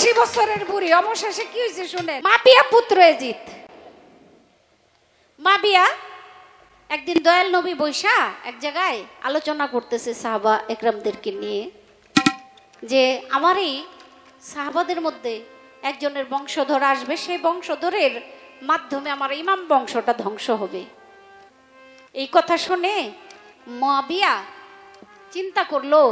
80 বছরের বুড়ি অবশেষে কি হয়েছে শুনেন। মাবিয়া পুত্র এজিদ, মাবিয়া একদিন দয়াল নবী বৈশা এক জায়গায় আলোচনা করতেছে সাহাবা একরামদেরকে নিয়ে, যে আমার এই সাহাবাদের মধ্যে একজনের বংশধর আসবে, সেই বংশধরের মাধ্যমে আমার ইমাম বংশটা ধ্বংস হবে। এই কথা শুনে মুয়াবিয়া চিন্তা করলো,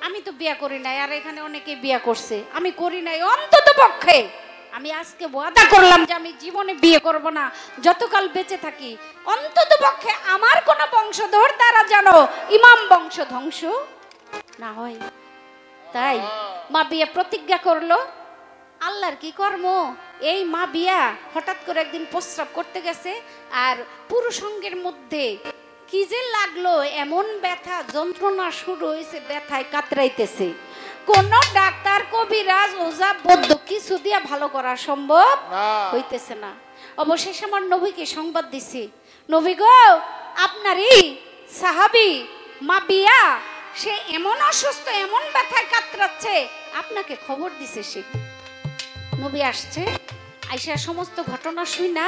আমি তো বিয়া করি নাই, আর এখানে অনেকে বিয়া করছে, আমি করি নাই, অন্তত পক্ষে আমি আজকে ওয়াদা করলাম যে আমি জীবনে বিয়ে করব না, যতকাল বেঁচে থাকি অন্তত পক্ষে আমার কোন বংশধর দ্বারা যেন ইমাম বংশ ধ্বংস না হয়। তাই মা বিয়া প্রতিজ্ঞা করলো। আল্লাহর কি কর্ম, এই মা বিয়া হঠাৎ করে একদিন প্রস্রাব করতে গেছে, আর পুরুষঙ্গের মধ্যে কি যে লাগলো, এমন ব্যথা যন্ত্রণা শুরু হয়েছে, ব্যথায় কাতরাইতেছে। কোন ডাক্তার, কবিরাজ, ওঝা, বৈদ্য কিছু দিয়া ভালো করা সম্ভব হইতেছে না। অবশেষে আমার নবীকে সংবাদ দিছি, নবী গো, আপনারই সাহাবী মাবিয়া সে এমন অসুস্থ, এমন ব্যথায় কাতরাচ্ছে, আপনাকে খবর দিছে। সে নবী আসছে, আইসা সমস্ত ঘটনা শুই না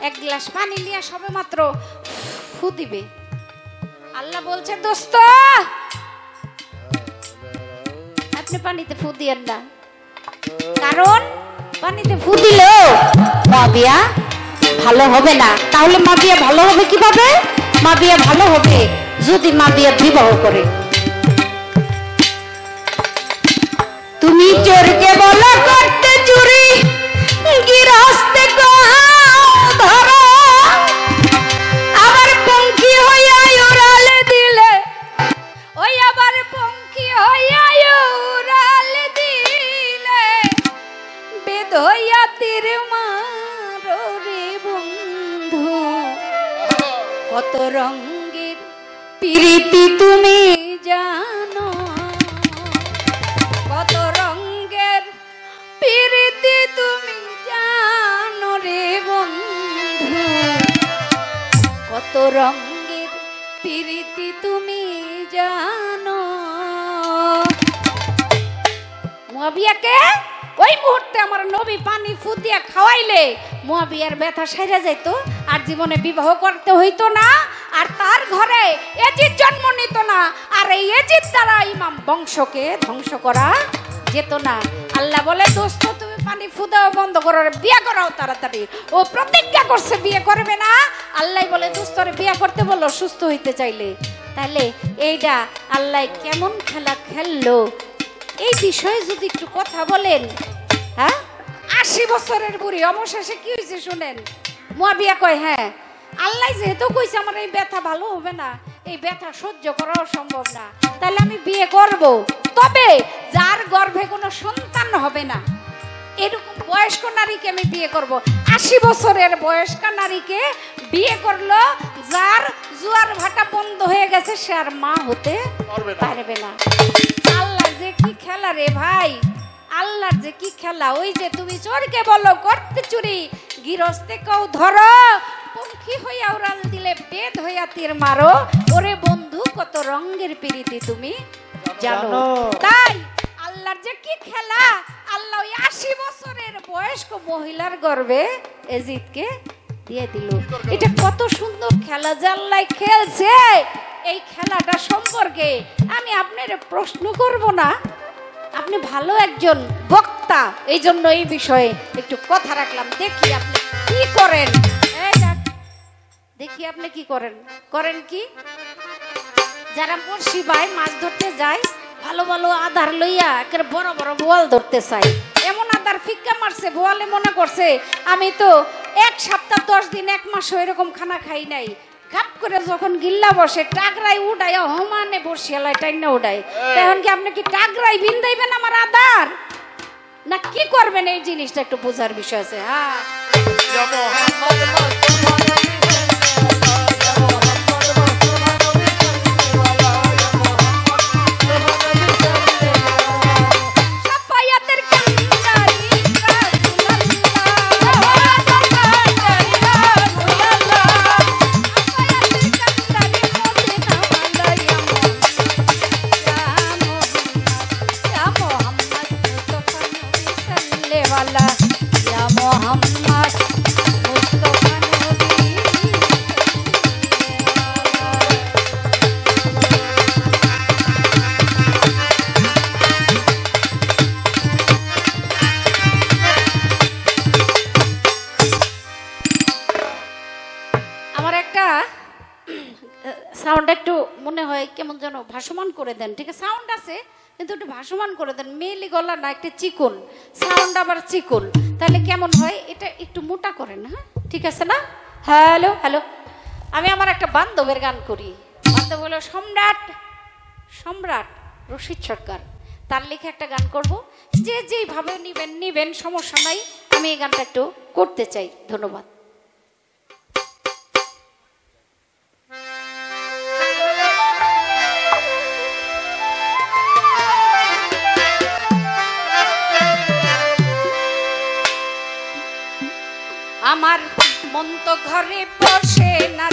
এক গ্লাস পানি নিয়ে সবে মাত্র ফু দিবে। আল্লাহ বলছে, দোস্ত আপনি পানিতে ফু দিয়েন না, কারণ পানিতে ফু দিলেও মাবিয়া ভালো হবে না। তাহলে মাবিয়া ভালো হবে কিভাবে? মাবিয়া ভালো হবে যদি মাবিয়া বিবাহ করে। তুমি চোরকে বলো করতে চুরি, গিরস্তে ধরো, আবার পঙ্খী হইয়া উড়ালে দিলে, ওই আবার পঙ্খী হইয়া উড়ালে দিলে, বেদ হইয়া তীর মারো রে বন্ধু, কত রঙের প্রীতি তুমি জানো, কত রঙের প্রীতি তুমি জানো রে বন্ধু, কত রঙের প্রীতি তুমি জানো। মুয়াবিয়াকে ওই মুহূর্তে আমার নবী পানি ফুদিয়া খাওয়াইলে মুয়াবিয়ার ব্যথা সেরে যেত, আর জীবনে বিবাহ করতে হইতো না, আর তার ঘরে এজিদ জন্ম নিত না, আর এই এজিদ দ্বারা ইমাম বংশকে ধ্বংস করা যেত না। আল্লাহ বলে, দোস্ত তুমি পানি ফুদাও বন্ধ করো, বিয়ে করাও তাড়াতাড়ি। ও প্রতিজ্ঞা করছে বিয়ে করবে না। আল্লাহ বলে, দোস্তরে বিয়ে করতে বলো সুস্থ হইতে চাইলে। তাহলে এইটা আল্লাহ কেমন খেলা খেললো, এই বিষয়ে যদি একটু কথা বলেন। হ্যাঁ, 80 বছরের বুড়ি অবশেষে কি হয়েছে শুনেন। মুয়াবিয়া কয়, হ্যাঁ আল্লাহ যেহেতু কইছে আমার এই ব্যথা ভালো হবে না, এই ব্যথা সহ্য করাও সম্ভব না, তাহলে আমি বিয়ে করব, তবে যার গর্ভে কোনো সন্তান হবে না এরকম বয়স্ক নারীকে আমি বিয়ে করব। 80 বছরের বয়স্ক নারীকে বিয়ে করলো, যার জুয়ার ভাটা বন্ধ হয়ে গেছে, সে আর মা হতে পারবে না। আল্লাহর যে কি খেলা রে ভাই, আল্লাহর যে কি খেলা। ওই যে তুমি চোরকে বলো করতে চুরি, গৃহস্থে কেউ ধরো, পঙ্খী হইয়া উড়াল দিলে, বেদ হইয়া তীর মারো, ওরে বন্ধু কত রঙের প্রীতি তুমি জানো। তাই আল্লাহর যে কি খেলা, আল্লাহ ওই 80 বছরের বয়স্ক মহিলার গর্ভে এজিদকে দিয়ে দিল। এটা কত সুন্দর খেলা যে আল্লাহ খেলছে। এই খেলাটা সম্পর্কে আমি আপনার প্রশ্ন করব না, আপনি ভালো একজন বক্তা, এই জন্য এই বিষয়ে একটু কথা রাখলাম। দেখি আপনি কি করেন, দেখি আপনি কি করেন। করেন কি, যারা বড়শি ভাই মাছ ধরতে যায়, ভালো ভালো আধার লইয়া একের বড় বড় বোয়াল ধরতে চাই, এমন আধার ফিক্কা মারছে, বোয়ালে মনে করছে আমি তো 1 সপ্তাহ 10 দিন 1 মাস এরকম খানা খাই নাই। খাপ করে যখন গিল্লা বসে টাগরাই উঠায়, হমানে বসিয়ালায় টাইনা উঠায়। তখন কি আপনি কি টাগরাই বিন্দাইবেন আমার আধার, না কি করবেন? এই জিনিসটা একটু বোঝার বিষয় আছে। হ্যাঁ, ওয়ালা ইয়া মোহাম্মদ মুস্তাফা নবী। আমার একটা সাউন্ড একটু মনে হয় কেমন যেন ভাসমান করে দেন, ঠিক আছে? সাউন্ড আছে কিন্তু একটু ভাসমান করে দেন। মেলি গলা না, একটা চিকন সাউন্ড, আবার চিকন, তাহলে কেমন হয়? এটা একটু মোটা করেন, হ্যাঁ ঠিক আছে না? Hello hello. আমি আমার একটা বান্ধবের গান করি। বান্ধব হলো সম্রাট, সম্রাট রশিদ সরকার। তার লেখা একটা গান করব, যে যেইভাবে নিবেন সমস্যা নাই। আমি এই গানটা একটু করতে চাই। ধন্যবাদ। আমার মন তো ঘরে বসে না।